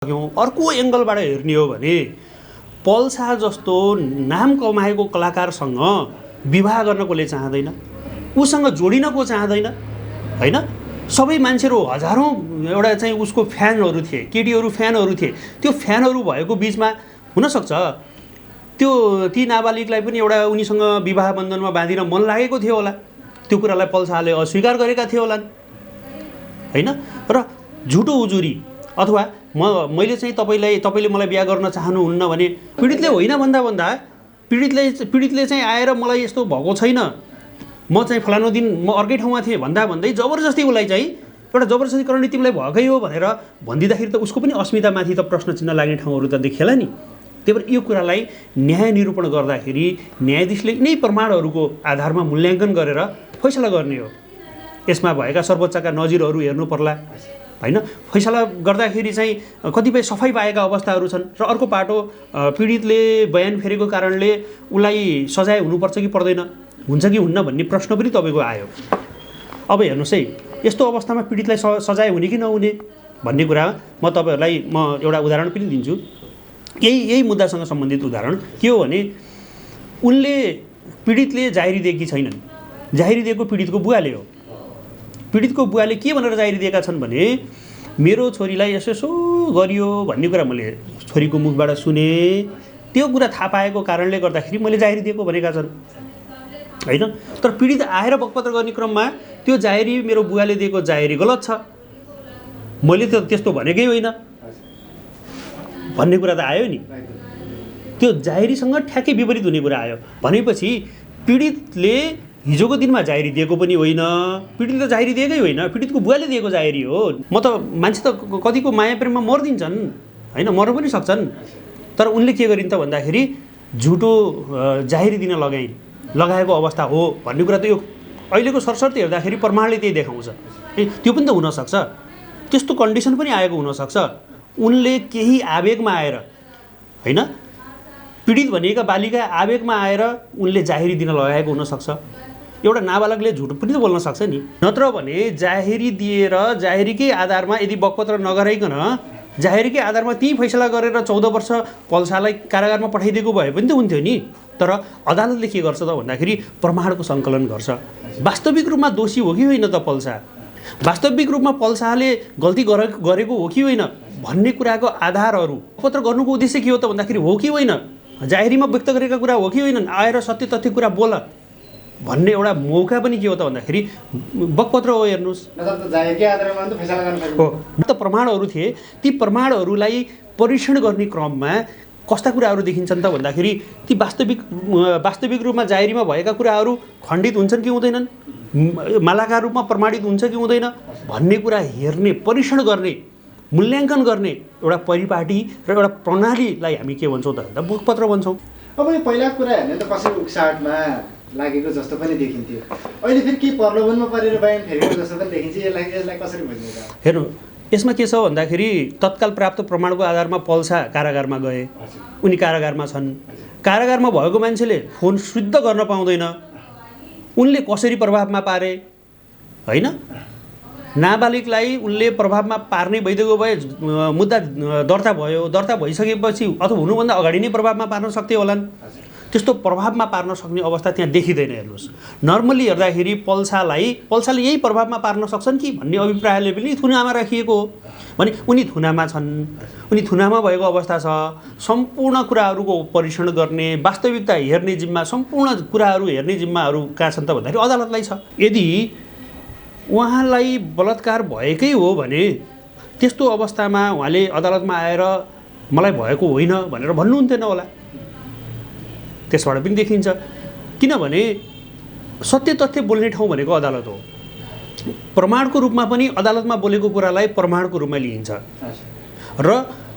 अर्को एङ्गलबाट हेर्ने हो भने पल शाह जस्तो नाम कमाएको कलाकारसँग विवाह गर्न कसले चाहँदैन, उसँग जोडिन को चाहँदैन हैन। सबै मान्छेहरू हजारौँ एउटा चाहिँ उसको फ्यानहरू थिए, केटीहरू फ्यानहरू थिए। त्यो फ्यानहरू भएको बिचमा हुनसक्छ त्यो ती नाबालिगलाई पनि एउटा उनीसँग विवाह बन्धनमा बाँधिन मन लागेको थियो होला, त्यो कुरालाई पल शाहले अस्वीकार गरेका थिए होलान् हैन। र झुटो उजुरी अथवा मैले चाहिँ तपाईले मलाई बिहा गर्न चाहनुहुन्न भने पीडितले होइन भन्दा पीडितले चाहिँ आएर मलाई यस्तो भएको छैन, म चाहिँ फलानो दिन म अर्कै ठाउँमा थिएँ भन्दै जबरजस्ती उसलाई चाहिँ एउटा जबरजस्तीकरण तिमीलाई भएकै हो भनेर भनिदिँदाखेरि त उसको पनि अस्मितामाथि त प्रश्न चिन्ह लाग्ने ठाउँहरू त देखिएला नि। त्यही भएर यो कुरालाई न्याय निरूपण गर्दाखेरि न्यायाधीशले यिनै प्रमाणहरूको आधारमा मूल्याङ्कन गरेर फैसला गर्ने हो। यसमा भएका सर्वोच्चका नजिरहरू हेर्नु पर्ला हैन। फैसला गर्दाखेरि चाहिँ कतिपय सफाई पाएका अवस्थाहरू छन् र अर्को पाटो पीडितले बयान फेरेको कारणले उसलाई सजाय हुनुपर्छ कि पर्दैन, हुन्छ कि हुन्न भन्ने प्रश्न पनि तपाईँको आयो। अब हेर्नुहोस् है, यस्तो अवस्थामा पीडितलाई सजाय हुने कि नहुने भन्ने कुरा म तपाईँहरूलाई एउटा उदाहरण पनि दिन्छु। यही मुद्दासँग सम्बन्धित उदाहरण के हो भने उनले पीडितले जाहेरी दिएकी छैनन्, जाहेरी दिएको पीडितको बुवाले हो। पीडितको बुवाले के भनेर जाहेरी दिएका छन् भने मेरो छोरीलाई यसो गरियो भन्ने कुरा मैले छोरीको मुखबाट सुने, त्यो कुरा थाहा पाएको कारणले गर्दाखेरि मैले जाहेरी दिएको भनेका छन् हैन। तर पीडित आएर बकपत्र गर्ने क्रममा त्यो जाहेरी मेरो बुवाले दिएको जाहेरी गलत छ, मैले त त्यस्तो भनेकै होइन भन्ने कुरा त आयो नि। त्यो जाहेरीसँग ठ्याक्कै विपरीत हुने कुरा आयो भनेपछि पीडितले हिजोको दिनमा जाहेरी दिएको पनि होइन, पीडितले जाहेरी दिएकै होइन, पीडितको बुवाले दिएको जाहेरी हो। म त मान्छे त कतिको माया प्रेममा मर्दिन्छन् हैन, मर्न पनि सक्छन्। तर उनले के गरिन् त भन्दाखेरि झुटो जाहेरी दिन लगाएको अवस्था हो भन्ने कुरा त यो अहिलेको सरसर्ती हेर्दाखेरि प्रमाणले त्यही देखाउँछ। त्यो पनि त हुनसक्छ, त्यस्तो कन्डिसन पनि आएको हुनसक्छ। उनले केही आवेगमा आएर हैन, पीडित भनिएका बालिका आवेगमा आएर उनले जाहेरी दिन लगाएको हुनसक्छ। एउटा नाबालकले झुट पनि त बोल्न सक्छ नि। नत्र भने जाहेरी दिएर जाहेरीकै आधारमा यदि बकपत्र नगराइकन जाहेरीकै आधारमा त्यही फैसला गरेर 14 वर्ष पल शाहलाई कारागारमा पठाइदिएको भए पनि त हुन्थ्यो नि। तर अदालतले के गर्छ त भन्दाखेरि प्रमाणको सङ्कलन गर्छ। वास्तविक रूपमा दोषी हो कि होइन त पल शाह, वास्तविक रूपमा पल शाहले गल्ती गरेको हो कि होइन भन्ने कुराको आधारहरू पत्र गर्नुको उद्देश्य के हो त भन्दाखेरि हो कि होइन, जाहेरीमा व्यक्त गरेका कुरा हो कि होइन, आएर सत्य तथ्य कुरा बोल भन्ने एउटा मौका पनि के हो त भन्दाखेरि बकपत्र हो। हेर्नुहोस् त प्रमाणहरू थिए, ती प्रमाणहरूलाई परीक्षण गर्ने क्रममा कस्ता कुराहरू देखिन्छन् त भन्दाखेरि ती वास्तविक रूपमा जाहेरीमा भएका कुराहरू खण्डित हुन्छन् कि हुँदैनन्, मालाकार रूपमा प्रमाणित हुन्छ कि हुँदैन भन्ने कुरा हेर्ने, परीक्षण गर्ने, मूल्याङ्कन गर्ने एउटा परिपाटी र एउटा प्रणालीलाई हामी के भन्छौँ त भन्दा बकपत्र भन्छौँ। अब यो पहिला कुरा हेर्ने त कसैको उक्साहटमा लागेको जस्तो पनि देखिन्थ्यो, अहिले फेरि के प्रलोभनमा परेर बयान फेरेको जस्तो पनि देखिन्छ। यसलाई कसरी बुझ्ने त? हेर्नु, यसमा के छ भन्दाखेरि तत्काल प्राप्त प्रमाणको आधारमा पल शाह कारागारमा गए, उनी कारागारमा छन्। कारागारमा भएको मान्छेले फोन शुद्ध गर्न पाउँदैन, उनले कसरी प्रभावमा पारे हैन। नाबालिगलाई उनले प्रभावमा पार्ने भइदिएको भए मुद्दा दर्ता भयो, दर्ता भइसकेपछि अथवा हुनुभन्दा अगाडि नै प्रभावमा पार्न सक्थे होलान्। त्यस्तो प्रभावमा पार्न सक्ने अवस्था त्यहाँ देखिँदैन। हेर्नुहोस्, नर्मल्ली हेर्दाखेरि पल शाहले यही प्रभावमा पार्न सक्छन् कि भन्ने अभिप्रायले पनि थुनामा राखिएको हो भने उनी थुनामा छन्, उनी थुनामा भएको अवस्था छ। सम्पूर्ण कुराहरूको परीक्षण गर्ने, वास्तविकता हेर्ने जिम्मा, सम्पूर्ण कुराहरू हेर्ने जिम्माहरू कहाँ छन् त भन्दाखेरि अदालतलाई छ। यदि उहाँलाई बलात्कार भएकै हो भने त्यस्तो अवस्थामा उहाँले अदालतमा आएर मलाई भएको होइन भनेर भन्नुहुन्थेन होला। त्यसबाट पनि देखिन्छ, किनभने सत्य तथ्य बोल्ने ठाउँ भनेको अदालत हो। प्रमाणको रूपमा पनि अदालतमा बोलेको कुरालाई प्रमाणको रूपमा लिइन्छ र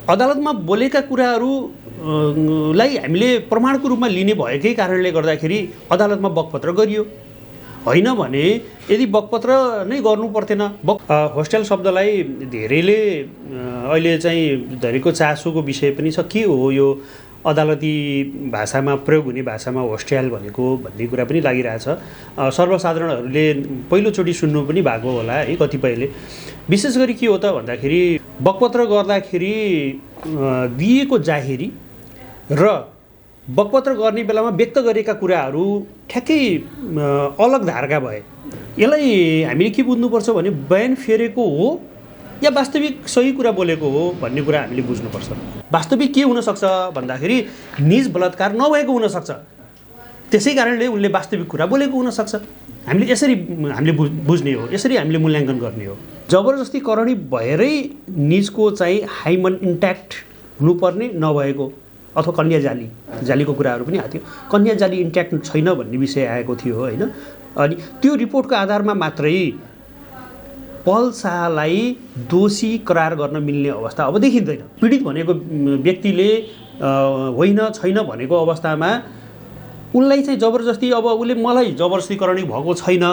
अदालतमा बोलेका कुराहरूलाई हामीले प्रमाणको रूपमा लिने भएकै कारणले गर्दाखेरि अदालतमा बकपत्र गरियो। होइन भने यदि बकपत्र नै गर्नु पर्थेन। होस्टेल शब्दलाई धेरैले अहिले चाहिँ धेरैको चासोको विषय पनि छ। के हो यो अदालती भाषामा प्रयोग हुने भाषामा होस्टाइल भनेको भन्ने कुरा पनि लागिरहेछ। सर्वसाधारणहरूले पहिलोचोटि सुन्नु पनि भएको होला है कतिपयले। विशेष गरी के हो त भन्दाखेरि बकपत्र गर्दाखेरि दिएको जाहेरी र बकपत्र गर्ने बेलामा व्यक्त गरेका कुराहरू ठ्याक्कै अलग धारका भए। यसलाई हामीले के बुझ्नुपर्छ भने बयान फेरेको हो या वास्तविक सही कुरा बोलेको हो भन्ने कुरा हामीले बुझ्नुपर्छ। वास्तविक के हुनसक्छ भन्दाखेरि निज बलात्कार नभएको हुनसक्छ, त्यसै कारणले उनले वास्तविक कुरा बोलेको हुनसक्छ। हामीले बुझ्ने हो, यसरी हामीले मूल्याङ्कन गर्ने हो। जबरजस्ती करणी भएरै निजको चाहिँ हाइमन इन्ट्याक्ट हुनुपर्ने नभएको अथवा कन्या जालीको कुराहरू पनि आएको थियो। कन्या जाली इन्ट्याक्ट छैन भन्ने विषय आएको थियो होइन। अनि त्यो रिपोर्टको आधारमा मात्रै पल शाहलाई दोषी करार गर्न मिल्ने अवस्था अब देखिँदैन। पीडित भनेको व्यक्तिले होइन छैन भनेको अवस्थामा उनलाई चाहिँ जबरजस्ती अब उसले मलाई जबरजस्ती करणी भएको छैन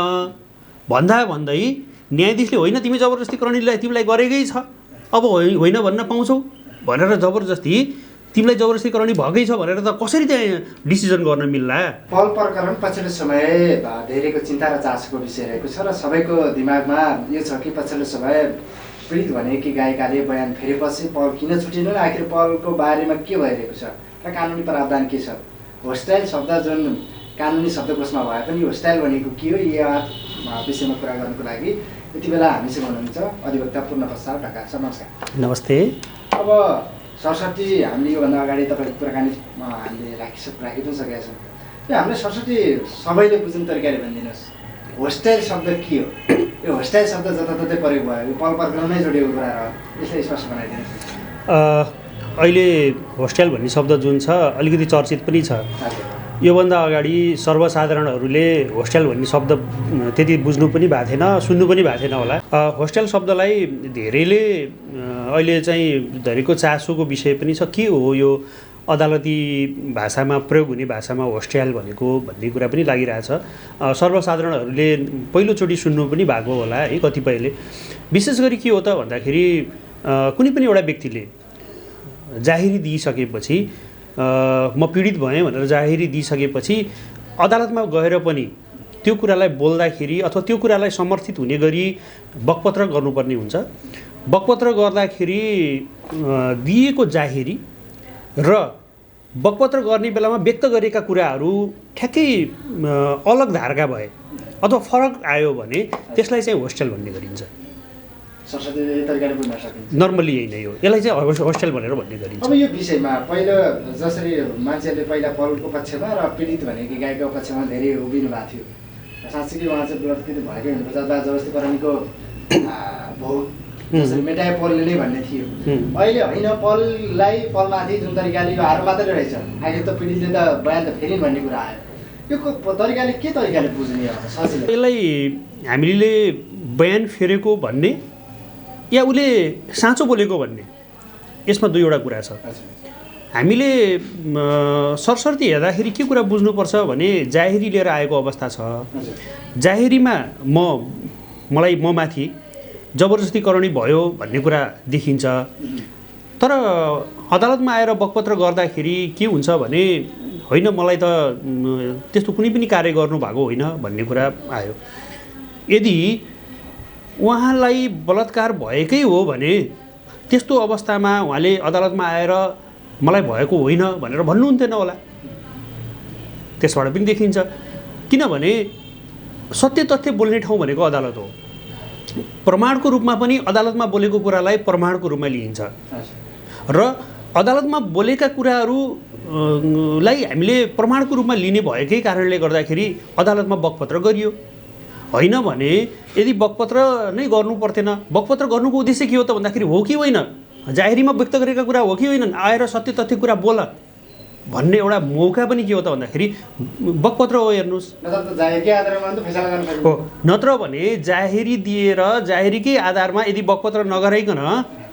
भन्दै न्यायाधीशले होइन तिमी जबरजस्ती करणीलाई तिमीलाई गरेकै छ अब होइन भन्न पाउँछौ भनेर जबरजस्ती तिमीलाई जबरजस्ती करणी भएकै छ भनेर त कसरी त्यहाँ डिसिजन गर्न मिल्ला। पल प्रकरण पछिल्लो समय धेरैको चिन्ता र चासोको विषय रहेको छ र सबैको दिमागमा यो छ कि पछिल्लो समय पीडित भनेकी गायिकाले बयान फेरेपछि पल किन छुटिन र आखिर पलको बारेमा के भइरहेको छ र कानुनी प्रावधान के छ। होस्टाइल शब्द जुन कानुनी शब्दकोशमा भए पनि होस्टाइल भनेको के हो यो विषयमा कुरा गर्नको लागि यति बेला हामीसँग हुनुहुन्छ अधिवक्ता पूर्णप्रसाद ढकाल सर। नमस्कार। नमस्ते। अब सरस्वती हामीले योभन्दा अगाडि तपाईँको कुराकानी हामीले राखि पनि सकेका छौँ। यो हामीले सरस्वती सबैले बुझ्ने तरिकाले भनिदिनुहोस् होस्टाइल शब्द के हो। यो होस्टाइल शब्द जताततै प्रयोग भयो, यो पल प्रकरणमै जोडिएको कुरा र यसलाई स्पष्ट बनाइदिनुहोस्। अहिले होस्टाइल भन्ने शब्द जुन छ अलिकति चर्चित पनि छ। योभन्दा अगाडि सर्वसाधारणहरूले होस्टाइल भन्ने शब्द त्यति बुझ्नु पनि भएको थिएन, सुन्नु पनि भएको थिएन होला। होस्टाइल शब्दलाई धेरैले अहिले चाहिँ धेरैको चासोको विषय पनि छ। के हो यो अदालती भाषामा प्रयोग हुने भाषामा होस्टाइल भनेको भन्ने कुरा पनि लागिरहेछ। सर्वसाधारणहरूले पहिलोचोटि सुन्नु पनि भएको होला है कतिपयले। विशेष गरी के हो त भन्दाखेरि कुनै पनि एउटा व्यक्तिले जाहेरी दिइसकेपछि म पीडित भएँ भनेर जाहेरी दिइसकेपछि अदालतमा गएर पनि त्यो कुरालाई बोल्दाखेरि अथवा त्यो कुरालाई समर्थित हुने गरी बकपत्र गर्नुपर्ने हुन्छ। बकपत्र गर्दाखेरि दिएको जाहेरी र बकपत्र गर्ने बेलामा व्यक्त गरेका कुराहरू ठ्याक्कै अलग धारका भए अथवा फरक आयो भने त्यसलाई चाहिँ होस्टाइल भन्ने गरिन्छ। नर्मली यही नै हो, यसलाई चाहिँ होस्टाइल भनेर भन्ने गरिन्छ। अब यो विषयमा पहिलो जसरी मान्छेले पहिला पलको पक्षमा र पीडित भनेको गायकको पक्षमा धेरै उभिनु भएको थियो। साँच्चीकै उहाँ चाहिँ प्रकृति भएकै हुनुपर्छ जबरजस्ती करणीको भोग जसरी मेटाए पलले नै भन्ने थियो। अहिले होइन पललाई पलमाथि जुन तरिकाले यो आरोप मात्रै रहेछ आखिर त पीडितले त बयान त फेरिन् भन्ने कुरा आयो। यो तरिकाले के तरिकाले बुझ्ने हो सजिलो? यसलाई हामीले बयान फेरेको भन्ने या उसले साँचो बोलेको भन्ने यसमा दुईवटा कुरा छ। हामीले सरसर्ती हेर्दाखेरि के कुरा बुझ्नुपर्छ भने जाहेरी लिएर आएको अवस्था छ। जाहेरीमा मलाई म माथि जबरजस्ती करणी भयो भन्ने कुरा देखिन्छ। तर अदालतमा आएर बकपत्र गर्दाखेरि के हुन्छ भने होइन मलाई त त्यस्तो कुनै पनि कार्य गर्नुभएको होइन भन्ने कुरा आयो। यदि उहाँलाई बलात्कार भएकै हो भने त्यस्तो अवस्थामा उहाँले अदालतमा आएर मलाई भएको होइन भनेर भन्नुहुन्थेन होला। त्यसबाट पनि देखिन्छ किनभने सत्य तथ्य बोल्ने ठाउँ भनेको अदालत हो। प्रमाणको रूपमा पनि अदालतमा बोलेको कुरालाई प्रमाणको रूपमा लिइन्छ र अदालतमा बोलेका कुराहरूलाई हामीले प्रमाणको रूपमा लिने भएकै कारणले गर्दाखेरि अदालतमा बकपत्र गरियो। होइन भने यदि बकपत्र नै गर्नु पर्थेन, बकपत्र गर्नुको उद्देश्य के हो त भन्दाखेरि हो कि होइन जाहेरीमा व्यक्त गरेका कुरा हो कि होइन आएर सत्य तथ्य कुरा बोल भन्ने एउटा मौका पनि के हो त भन्दाखेरि बकपत्र हो। हेर्नुहोस् हो नत्र भने जाहेरी दिएर जाहेरीकै आधारमा यदि बकपत्र नगराइकन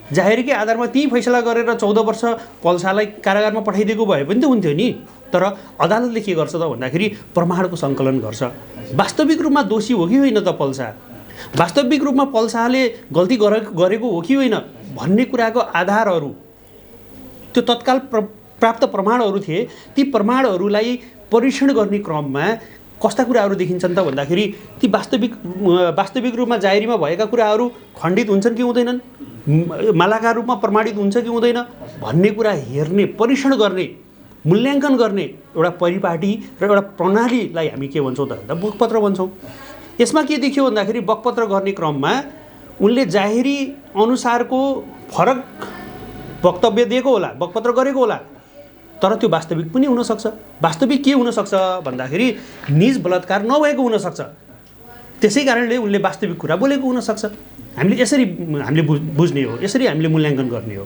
जाहेरीकै आधारमा त्यही फैसला गरेर 14 वर्ष पल्सालाई कारागारमा पठाइदिएको भए पनि त हुन्थ्यो नि। तर अदालतले के गर्छ त भन्दाखेरि प्रमाणको सङ्कलन गर्छ। वास्तविक रूपमा दोषी हो कि होइन त पल्सा, वास्तविक रूपमा पल्साले गल्ती गरेको हो कि होइन भन्ने कुराको आधारहरू त्यो तत्काल प्राप्त प्रमाणहरू थिए, ती प्रमाणहरूलाई परीक्षण गर्ने क्रममा कस्ता कुराहरू देखिन्छन् त भन्दाखेरि ती वास्तविक रूपमा जाहेरीमा भएका कुराहरू खण्डित हुन्छन् कि हुँदैनन्, मालाकार रूपमा प्रमाणित हुन्छ कि हुँदैन भन्ने कुरा हेर्ने, परीक्षण गर्ने, मूल्याङ्कन गर्ने एउटा परिपाटी र एउटा प्रणालीलाई हामी के भन्छौँ त भन्दा बकपत्र भन्छौँ। यसमा के देखियो भन्दाखेरि बकपत्र गर्ने क्रममा उनले जाहेरी अनुसारको फरक वक्तव्य दिएको होला, बकपत्र गरेको होला, तर त्यो वास्तविक पनि हुनसक्छ। वास्तविक के हुनसक्छ भन्दाखेरि निज बलात्कार नभएको हुनसक्छ। त्यसै कारणले उनले वास्तविक कुरा बोलेको हुनसक्छ। हामीले बुझ्ने हो, यसरी हामीले मूल्याङ्कन गर्ने हो।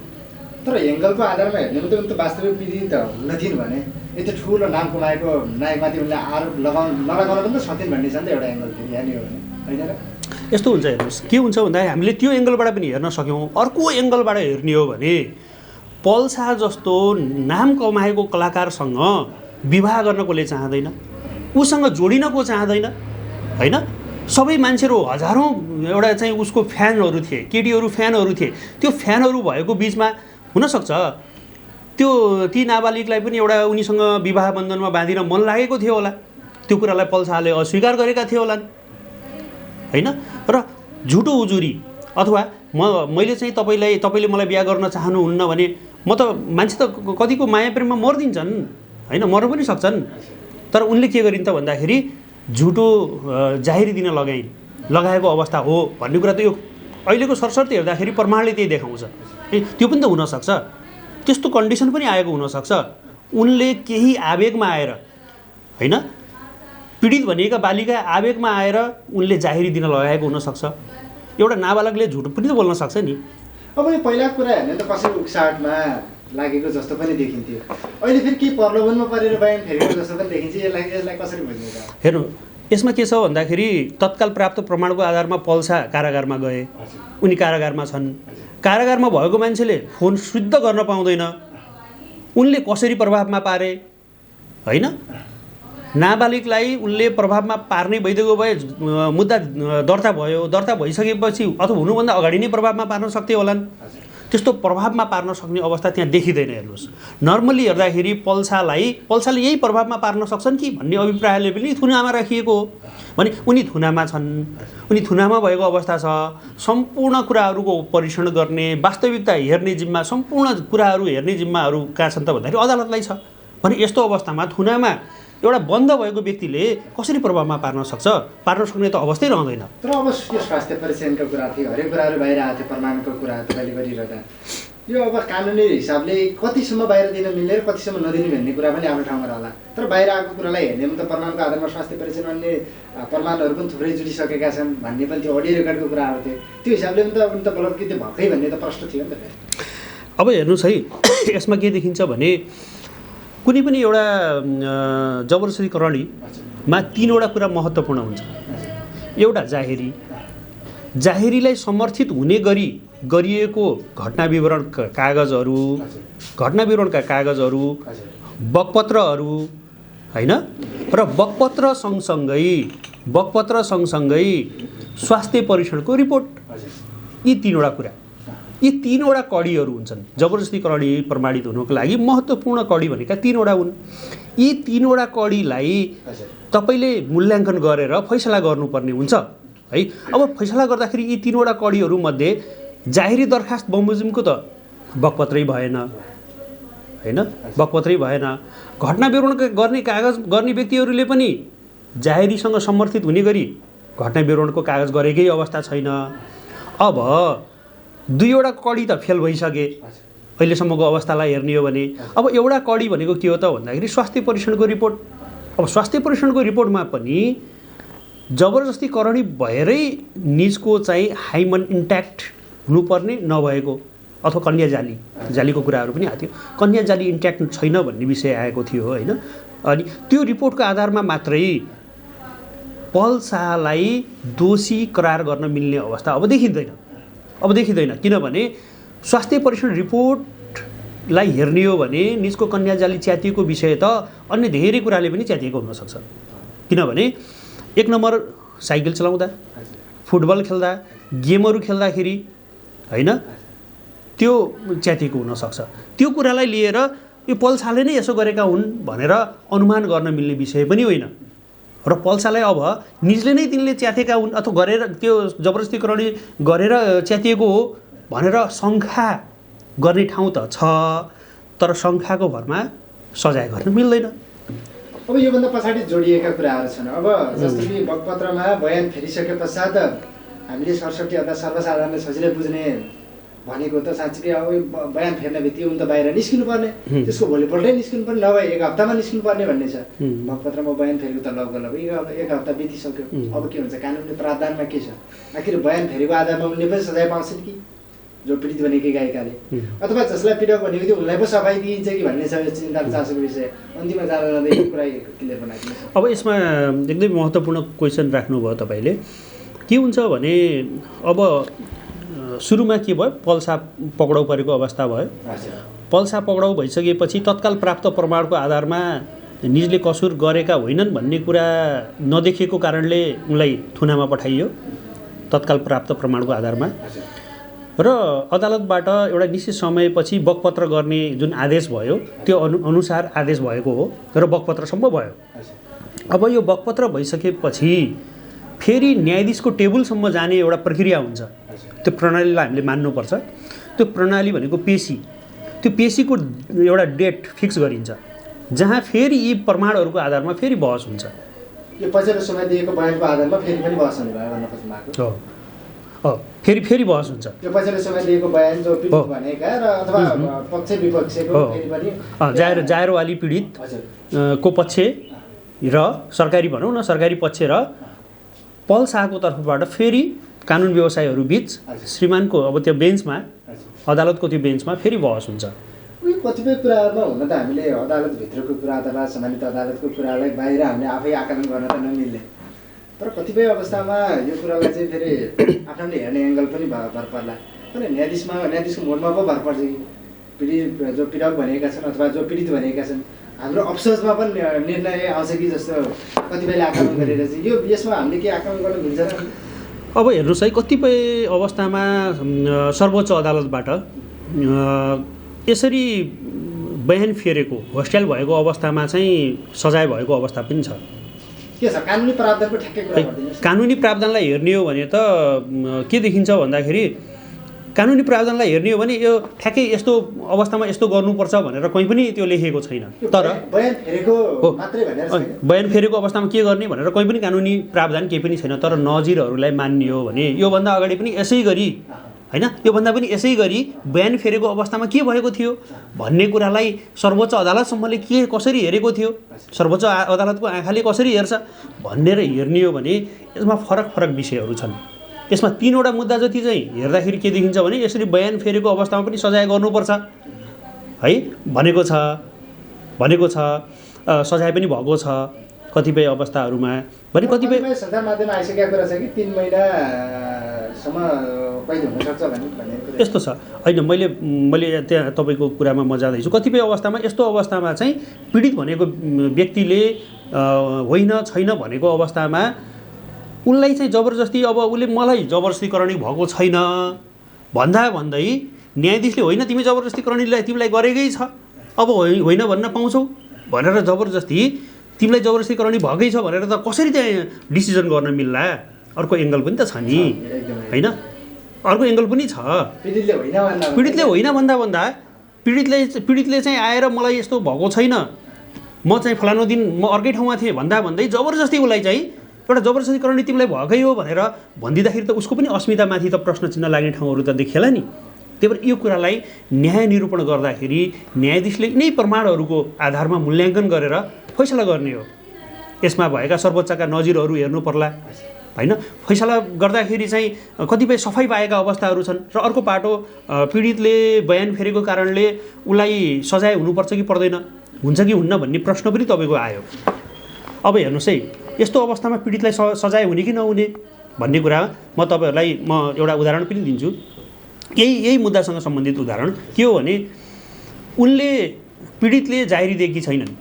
तर एङ्गलको आधारमा हेर्ने हो भने त वास्तविक पीडित हुन थिइन् भने यति ठुलो नाम कमाएको नायकमाथि उनले आरोप नलगाउन पनि त सक्थिन् भन्ने छ नि त एउटा एङ्गल फेरि हेर्ने हो भने, होइन र? यस्तो हुन्छ, हेर्नुहोस् के हुन्छ भन्दाखेरि हामीले त्यो एङ्गलबाट पनि हेर्न सक्यौँ। अर्को एङ्गलबाट हेर्ने हो भने पल शाह जस्तो नाम कमाएको कलाकारसँग विवाह गर्न कसले चाहँदैन, उसँग जोडिन को चाहँदैन, होइन? सबै मान्छेहरू हजारौँ एउटा चाहिँ उसको फ्यानहरू थिए, केटीहरू फ्यानहरू थिए। त्यो फ्यानहरू भएको बिचमा हुनसक्छ ती नाबालिगलाई पनि एउटा उनीसँग विवाह बन्धनमा बाँधिन मन लागेको थियो होला, त्यो कुरालाई पल शाहले अस्वीकार गरेका थिए होलान्, होइन? र झुटो उजुरी अथवा मैले चाहिँ तपाईँले मलाई बिहा गर्न चाहनुहुन्न भने म त मान्छे त कतिको माया प्रेममा मर्दिन्छन्, होइन? मर्न पनि सक्छन्। तर उनले के गरिन् त भन्दाखेरि झुटो जाहेरी दिन लगाएको अवस्था हो भन्ने कुरा त यो अहिलेको सरसर्ती हेर्दाखेरि प्रमाणले त्यही देखाउँछ। त्यो पनि त हुनसक्छ, त्यस्तो कन्डिसन पनि आएको हुनसक्छ। उनले केही आवेगमा आएर, होइन, पीडित भनिएका बालिका आवेगमा आएर उनले जाहेरी दिन लगाएको हुनसक्छ। एउटा नाबालकले झुट पनि त बोल्न सक्छ नि। अब यो पहिलाको कुरा हेर्ने त कसैको उक्साहटमा लागेको जस्तो पनि देखिन्थ्यो, अहिले फेरि के प्रलोभनमा परेर बयान फेरेको जस्तो पनि देखिन्छ। यसलाई कसरी बुझ्ने त? हेर्नु, यसमा के छ भन्दाखेरि तत्काल प्राप्त प्रमाणको आधारमा पल शाह कारागारमा गए, उनी कारागारमा छन्। कारागारमा भएको मान्छेले फोन शुद्ध गर्न पाउँदैन, उनले कसरी प्रभावमा पारे, होइन? नाबालिगलाई उनले प्रभावमा पार्ने भइदिएको भए मुद्दा दर्ता भयो, दर्ता भइसकेपछि अथवा हुनुभन्दा अगाडि नै प्रभावमा पार्न सक्थे होलान्। त्यस्तो प्रभावमा पार्न सक्ने अवस्था त्यहाँ देखिँदैन। हेर्नुहोस्, नर्मली हेर्दाखेरि पल शाहले यही प्रभावमा पार्न सक्छन् कि भन्ने अभिप्रायले पनि थुनामा राखिएको हो। भने उनी थुनामा छन्, उनी थुनामा भएको अवस्था छ। सम्पूर्ण कुराहरूको परीक्षण गर्ने, वास्तविकता हेर्ने जिम्मा, सम्पूर्ण कुराहरू हेर्ने जिम्माहरू कहाँ छन् त भन्दाखेरि अदालतलाई छ। भने यस्तो अवस्थामा थुनामा एउटा बन्द भएको व्यक्तिले कसरी प्रभावमा पार्न सक्ने त अवस्थै रहँदैन। तर अब यो स्वास्थ्य परीक्षणको कुरा थियो, हरेक कुराहरू बाहिर आएको थियो, प्रमाणको कुरा तपाईँले गरिरहँदा यो अब कानुनी हिसाबले कतिसम्म बाहिर दिन मिल्ने र कतिसम्म नदिने भन्ने कुरा पनि आफ्नो ठाउँमा रहला। तर बाहिर आएको कुरालाई हेर्ने पनि त प्रमाणको आधारमा स्वास्थ्य परीक्षण अन्य प्रमाणहरू पनि थुप्रै जुटिसकेका छन् भन्ने पनि त्यो अडियो रेकर्डको कुराहरू थियो। त्यो हिसाबले पनि त बलात्कृत भएकै भन्ने त प्रश्न थियो नि त। अब हेर्नुहोस् है, यसमा के देखिन्छ भने कुनै पनि एउटा जबरजस्ती करणीमा तीनवटा कुरा महत्त्वपूर्ण हुन्छ। एउटा जाहेरीलाई समर्थित हुने गरी गरिएको घटना विवरणका कागजहरू, बकपत्रहरू, होइन? र बकपत्र सँगसँगै स्वास्थ्य परीक्षणको रिपोर्ट, यी तीनवटा कडीहरू हुन्छन्। जबरजस्ती करणी प्रमाणित हुनुको लागि महत्त्वपूर्ण कडी भनेका तीनवटा हुन्। यी तीनवटा कडीलाई तपाईँले मूल्याङ्कन गरेर फैसला गर्नुपर्ने हुन्छ है। अब फैसला गर्दाखेरि यी तीनवटा कडीहरूमध्ये जाहेरी दरखास्त बमोजिमको त बकपत्रै भएन, होइन? बकपत्रै भएन। घटना विवरण गर्ने व्यक्तिहरूले पनि जाहेरीसँग समर्थित हुने गरी घटना विवरणको कागज गरेकै अवस्था छैन। अब दुईवटा कडी त फेल भइसके अहिलेसम्मको अवस्थालाई हेर्ने हो भने। अब एउटा कडी भनेको के हो त भन्दाखेरि स्वास्थ्य परीक्षणको रिपोर्ट। अब स्वास्थ्य परीक्षणको रिपोर्टमा पनि जबरजस्ती करणी भएरै निजको चाहिँ हाइमन इन्ट्याक्ट हुनुपर्ने नभएको अथवा कन्या जालीको कुराहरू पनि आएको थियो। कन्या जाली इन्ट्याक्ट छैन भन्ने विषय आएको थियो, होइन? अनि त्यो रिपोर्टको आधारमा मात्रै पल शाहलाई दोषी करार गर्न मिल्ने अवस्था अब देखिँदैन। किनभने स्वास्थ्य परीक्षण रिपोर्टलाई हेर्ने हो भने निजको कन्या जाली च्यातिएको विषय त अन्य धेरै कुराले पनि च्यातिएको हुनसक्छ। किनभने एक नम्बर साइकल चलाउँदा, फुटबल खेल्दा, गेमहरू खेल्दाखेरि, होइन, त्यो च्यातिएको हुनसक्छ। त्यो कुरालाई लिएर यो पल्साले नै यसो गरेका हुन् भनेर अनुमान गर्न मिल्ने विषय पनि होइन। र पल्सालाई अब निजले नै तिनले च्यातेका हुन् अथवा गरेर त्यो जबरजस्तीकरण गरेर च्यातिएको हो भनेर शङ्का गर्ने ठाउँ त छ, तर शङ्काको भरमा सजाय गर्न मिल्दैन। अब योभन्दा पछाडि जोडिएका कुराहरू छन्। अब जस्तो कि बगपत्रमा बयान फेरिसके पश्चात हामीले सरस्वती अथवा सर्वसाधारणले सजिलै बुझ्ने भनेको त साँच्चीकै अब बयान फेर्ने बित्तिकै उनी त बाहिर निस्किनु पर्ने, त्यसको भोलिपल्टै निस्किनु पर्ने, नभए एक हप्तामा निस्किनु पर्ने भन्ने छ। बगपत्रमा बयान फेरेको त लगभग एक हप्ता बितिसक्यो। अब के हुन्छ, कानुनी प्रावधानमा के छ? आखिर बयान फेरेको आधारमा उनले पनि सजाय पाउँछन् कि जो पीडित बनेकी गायिकाले, अथवा जसलाई पीडक बनेको थियो उनलाई पो सफाइ दिइन्छ कि भन्ने छ चिन्ता चासोको विषय। अन्तिममा जाँदा जाँदै यो कुरा क्लियर बनाइदिनुहोस्। अब यसमा एकदमै महत्त्वपूर्ण क्वेसन राख्नुभयो तपाईँले। के हुन्छ भने अब सुरुमा के भयो, पल्सा पक्राउ परेको अवस्था भयो। पल्सा पक्राउ भइसकेपछि तत्काल प्राप्त प्रमाणको आधारमा निजले कसुर गरेका होइनन् भन्ने कुरा नदेखिएको कारणले उनलाई थुनामा पठाइयो तत्काल प्राप्त प्रमाणको आधारमा। र अदालतबाट एउटा निश्चित समयपछि बगपत्र गर्ने जुन आदेश भयो त्यो अनुसार आदेश भएको हो र बगपत्रसम्म भयो। अब यो बगपत्र भइसकेपछि फेरि न्यायाधीशको टेबलसम्म जाने एउटा प्रक्रिया हुन्छ। त्यो प्रणालीलाई हामीले मान्नुपर्छ। त्यो प्रणाली भनेको पेशी, त्यो पेशीको एउटा डेट फिक्स गरिन्छ जहाँ फेरि यी प्रमाणहरूको आधारमा फेरि बहस हुन्छ। यो पछिल्लो समय दिएको बयानको आधारमा फेरि पनि बहस हुने भयो भन्न खोज्नु भएको हो। फेरि बहस हुन्छ। यो पछिल्लो समय दिएको बयान जो पीडित भनेका र अथवा पक्ष विपक्षको फेरि पनि जायरवाली पीडित को पक्ष र सरकारी भनौँ न सरकारी पक्ष र पल्साको तर्फबाट फेरि कानुन व्यवसायहरू बिच श्रीमानको अब त्यो बेन्चमा अदालतको त्यो बेन्चमा फेरि बहस हुन्छ। कतिपय कुराहरूमा हुन त हामीले अदालतभित्रको कुरा अथवा सम्मानित अदालतको कुरालाई बाहिर हामीले आफै आकलन गर्न त नमिल्ने, तर कतिपय अवस्थामा यो कुरालाई चाहिँ फेरि आफूले हेर्ने एङ्गल पनि भर पर्ला। तर न्यायाधीशको मोडमा पो भर पर्छ कि पीडित जो पीडक भनेका छन् अथवा जो पीडित भनेका छन् हाम्रो अफसोसमा पनि निर्णय आउँछ कि जस्तो कतिपयले आकलन गरेर चाहिँ यो यसमा हामीले के आकलन गर्न मिल्छ र? अब हेर्नुहोस् है, कतिपय अवस्थामा सर्वोच्च अदालतबाट यसरी बयान फेरेको होस्टेल भएको अवस्थामा चाहिँ सजाय भएको अवस्था पनि छ। के छ कानुनी प्रावधानको ठ्याक्कै कुरा गरिदिनुहोस्। कानुनी प्रावधानलाई हेर्ने हो भने त के देखिन्छ भन्दाखेरि कानुनी प्रावधानलाई हेर्ने हो भने यो ठ्याक्कै यस्तो अवस्थामा यस्तो गर्नुपर्छ भनेर कहीँ पनि त्यो लेखेको छैन। तर बयान फेरेको मात्रै भनेर छैन, बयान फेरेको अवस्थामा के गर्ने भनेर कहीँ पनि कानुनी प्रावधान केही पनि छैन। तर नजिरहरूलाई मान्ने हो भने योभन्दा अगाडि पनि यसै गरी होइन, योभन्दा पनि यसै गरी बयान फेरेको अवस्थामा के भएको थियो भन्ने कुरालाई सर्वोच्च अदालतसम्मले कसरी हेरेको थियो, सर्वोच्च अदालतको आँखाले कसरी हेर्छ भनेर हेर्ने हो भने यसमा फरक विषयहरू छन्। यसमा 3वटा मुद्दा जति चाहिँ हेर्दाखेरि के देखिन्छ भने यसरी बयान फेरेको अवस्थामा पनि सजाय गर्नुपर्छ है भनेको छ, सजाय पनि भएको छ कतिपय अवस्थाहरूमा। भने कतिपय सजाय माध्यममा आइसकेका कुरा छ कि 3 महिनासम्म कैद हुन सक्छ भन्ने कुरा यस्तो छ। होइन, मैले त्यहाँ तपाईँको कुरामा म जाँदैछु। कतिपय अवस्थामा यस्तो अवस्थामा चाहिँ पीडित भनेको व्यक्तिले होइन छैन भनेको अवस्थामा उनलाई चाहिँ जबरजस्ती अब उसले मलाई जबरजस्तीकरण भएको छैन भन्दै न्यायाधीशले होइन तिमी जबरजस्तीकरणलाई तिमीलाई गरेकै छ अब होइन भन्न पाउँछौ भनेर जबरजस्ती तिमीलाई जबरजस्तीकरण भएकै छ भनेर त कसरी त्यहाँ डिसिजन गर्न मिल्ला? अर्को एङ्गल पनि त छ नि होइन, अर्को एङ्गल पनि छ। पीडितले होइन भन्दा पीडितले चाहिँ आएर मलाई यस्तो भएको छैन, म चाहिँ फलानु दिन म अर्कै ठाउँमा थिएँ भन्दै जबरजस्ती उसलाई चाहिँ एउटा जबरजस्तीकरण तिमीलाई भएकै हो भनेर भनिदिँदाखेरि त उसको पनि अस्मितामाथि त प्रश्न चिन्ह लाग्ने ठाउँहरू त देखिएला नि। त्यही भएर यो कुरालाई न्याय निरूपण गर्दाखेरि न्यायाधीशले नै प्रमाणहरूको आधारमा मूल्याङ्कन गरेर फैसला गर्ने हो। यसमा भएका सर्वोच्चका नजिरहरू हेर्नु पर्ला होइन। फैसला गर्दाखेरि चाहिँ कतिपय सफाइ पाएका अवस्थाहरू छन् र अर्को पाटो पीडितले बयान फेरेको कारणले उसलाई सजाय हुनुपर्छ कि पर्दैन, हुन्छ कि हुन्न भन्ने प्रश्न पनि तपाईँको आयो। अब हेर्नुहोस् है, यस्तो अवस्थामा पीडितलाई सजाय हुने कि नहुने भन्ने कुरा म तपाईँहरूलाई एउटा उदाहरण पनि दिन्छु। यही मुद्दासँग सम्बन्धित उदाहरण के हो भने उनले पीडितले जाहेरी दिएकी छैनन्,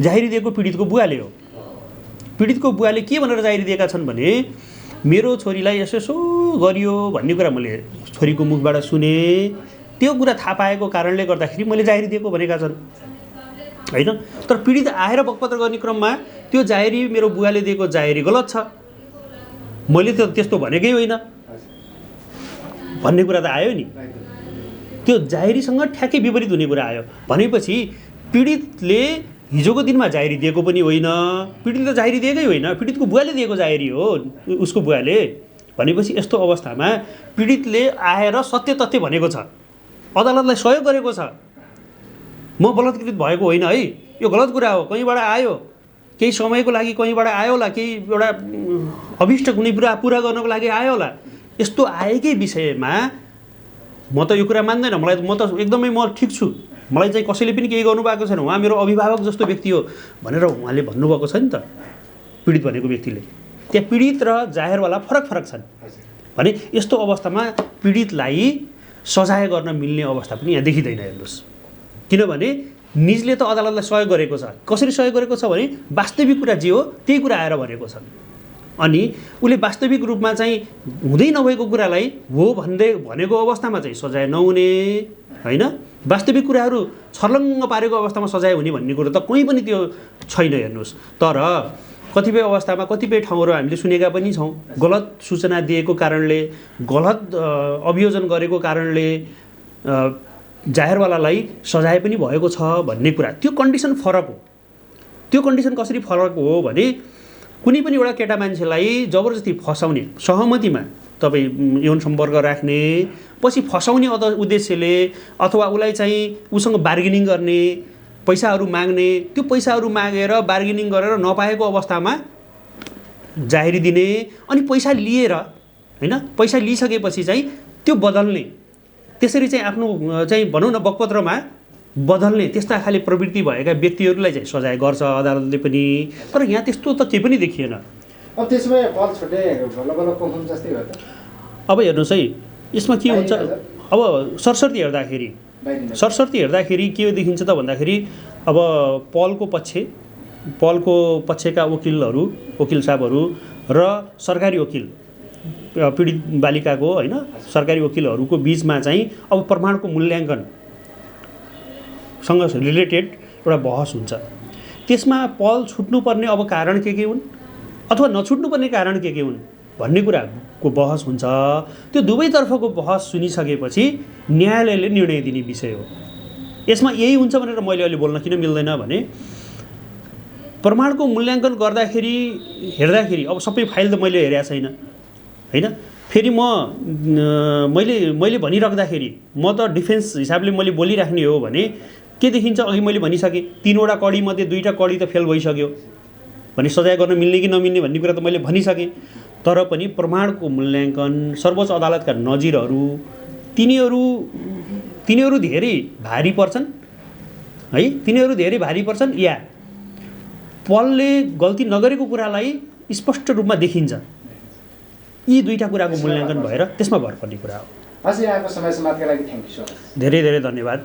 जाहेरी दिएको पीडितको बुवाले हो। पीडितको बुवाले के भनेर जाहेरी दिएका छन् भने मेरो छोरीलाई यसो गरियो भन्ने कुरा मैले छोरीको मुखबाट सुने, त्यो कुरा थाहा पाएको कारणले गर्दाखेरि मैले जाहेरी दिएको भनेका छन्। होइन। तर पीडित आएर बकपत्र गर्ने क्रममा त्यो जाहेरी मेरो बुवाले दिएको जाहेरी गलत छ, मैले त त्यस्तो भनेकै होइन भन्ने कुरा त आयो नि। त्यो जाहेरीसँग ठ्याक्कै विपरीत हुने कुरा आयो भनेपछि पीडितले हिजोको दिनमा जाहेरी दिएको पनि होइन, पीडितले त जाहेरी दिएकै होइन, पीडितको बुवाले दिएको जाहेरी हो उसको बुवाले। भनेपछि यस्तो अवस्थामा पीडितले आएर सत्य तथ्य भनेको छ, अदालतलाई सहयोग गरेको छ, म बलात्कृत भएको होइन है, यो गलत कुरा हो, कहीँबाट आयो, केही समयको लागि कहीँबाट आयो होला, केही एउटा अभिष्ट कुनै कुरा पुरा गर्नको लागि आयो होला, यस्तो आएकै विषयमा म त यो कुरा मान्दैन, मलाई म त एकदमै म ठिक छु, मलाई चाहिँ कसैले पनि केही गर्नुभएको छैन, उहाँ मेरो अभिभावक जस्तो व्यक्ति हो भनेर उहाँले भन्नुभएको छ नि त पीडित भनेको व्यक्तिले। त्यहाँ पीडित र जाहेरवाला फरक छन् भने यस्तो अवस्थामा पीडितलाई सजाय गर्न मिल्ने अवस्था पनि यहाँ देखिँदैन। हेर्नुहोस्, किनभने निजले त अदालतलाई सहयोग गरेको छ, कसरी सहयोग गरेको छ भने वास्तविक कुरा जे हो त्यही कुरा आएर भनेको छ, अनि उसले वास्तविक रूपमा चाहिँ हुँदै नभएको कुरालाई हो भनेको अवस्थामा चाहिँ सजाय नहुने होइन, वास्तविक कुराहरू छर्लङ्ग पारेको अवस्थामा सजाय हुने भन्ने कुरो त कहीँ पनि त्यो छैन। हेर्नुहोस्, तर कतिपय अवस्थामा कतिपय ठाउँहरू हामीले सुनेका पनि छौँ, गलत सूचना दिएको कारणले, गलत अभियोजन गरेको कारणले जाहेरवालालाई सजाय पनि भएको छ भन्ने कुरा। त्यो कन्डिसन फरक हो। त्यो कन्डिसन कसरी फरक हो भने कुनै पनि एउटा केटा मान्छेलाई जबरजस्ती फसाउने, सहमतिमा तपाईँ यौन सम्पर्क राख्ने, पछि फसाउने उद्देश्यले अथवा उसलाई चाहिँ उसँग बार्गेनिङ गर्ने, पैसाहरू माग्ने, त्यो पैसाहरू मागेर बार्गेनिङ गरेर नपाएको अवस्थामा जाहेरी दिने, अनि पैसा लिएर होइन, पैसा लिइसकेपछि चाहिँ त्यो बदल्ने, त्यसरी चाहिँ आफ्नो चाहिँ भनौँ न बकपत्रमा बदल्ने, त्यस्ता खाले प्रवृत्ति भएका व्यक्तिहरूलाई चाहिँ सजाय गर्छ अदालतले पनि। तर यहाँ त्यस्तो त केही पनि देखिएन। अब त्यसमा पल छुट्ने बल्ल कोहुन जस्तै हो त। अब हेर्नुहोस् है, यसमा के हुन्छ, अब सरसर्ती हेर्दाखेरि के देखिन्छ त भन्दाखेरि अब पलको पक्षका वकिल साहबहरू र सरकारी वकिल पीडित बालिकाको होइन सरकारी वकिलहरूको बिचमा चाहिँ अब प्रमाणको मूल्याङ्कनसँग रिलेटेड एउटा बहस हुन्छ। त्यसमा पल छुट्नुपर्ने अब कारण के हुन् अथवा नछुट्नुपर्ने कारण के हुन् भन्ने कुराको बहस हुन्छ। त्यो दुवैतर्फको बहस सुनिसकेपछि न्यायालयले निर्णय दिने विषय हो। यसमा यही हुन्छ भनेर मैले अहिले बोल्न किन मिल्दैन भने प्रमाणको मूल्याङ्कन हेर्दाखेरि अब सबै फाइल त मैले हेरेको छैन होइन, फेरि मैले भनिराख्दाखेरि म त डिफेन्स हिसाबले मैले बोलिराख्ने हो भने के देखिन्छ, अघि मैले भनिसकेँ 3वटा कडीमध्ये 2टा कडी त फेल भइसक्यो भने सजाय गर्न मिल्ने कि नमिल्ने भन्ने कुरा त मैले भनिसकेँ। तर पनि प्रमाणको मूल्याङ्कन सर्वोच्च अदालतका नजिरहरू तिनीहरू धेरै भारी पर्छन् है, तिनीहरू धेरै भारी पर्छन् या पलले गल्ती नगरेको कुरालाई स्पष्ट रूपमा देखिन्छ, यी दुईटा कुराको मूल्याङ्कन भएर त्यसमा भर पर्ने कुरा हो। हजुर, यहाँको समय समाजका लागि थ्याङ्क यू सो मच। धेरै धेरै धन्यवाद।